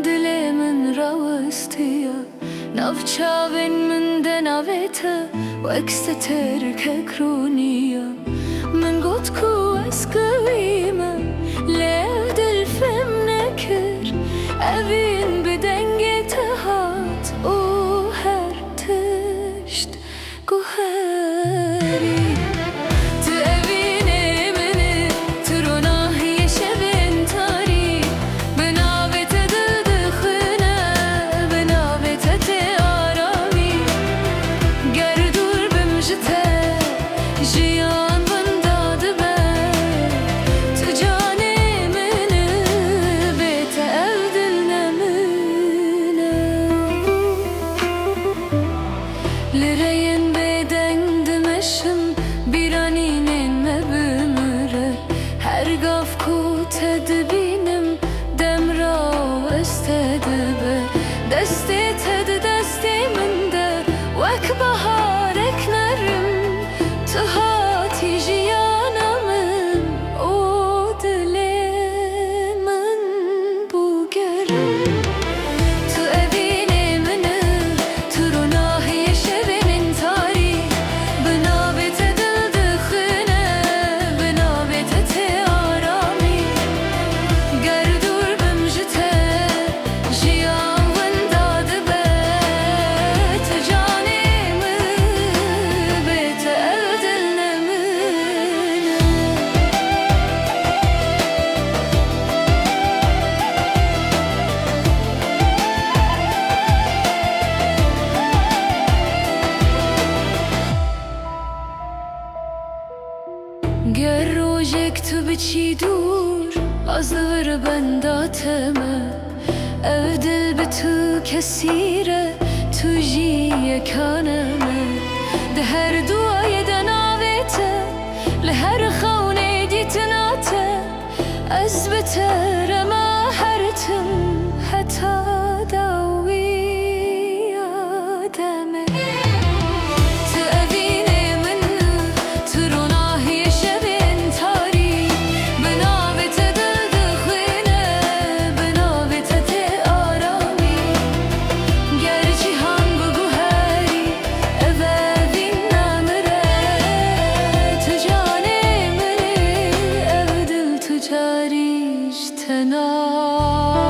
دل من روستیا نوچاوین من دناویتا و اکستر ککرونیا من گوت کو اسکویما لی دل فهم نکر اوین بدنگ تهات او هر تشت گوهری لرين بدن دمشم بیرانین مبمره هر گاف کو تدبینم دم را استدبه دستی تد دستی من ده وک بهارک نرم تو هاتی جیانا من او دل من بوگرم گر روزک تو بچی دور از دور بنداتمه او دل به تو کسیره تو جی یکانمه ده هر دوای دناویته لهر خونه دیتناته از بتر ما هرتم حتی داوی آدمه تنام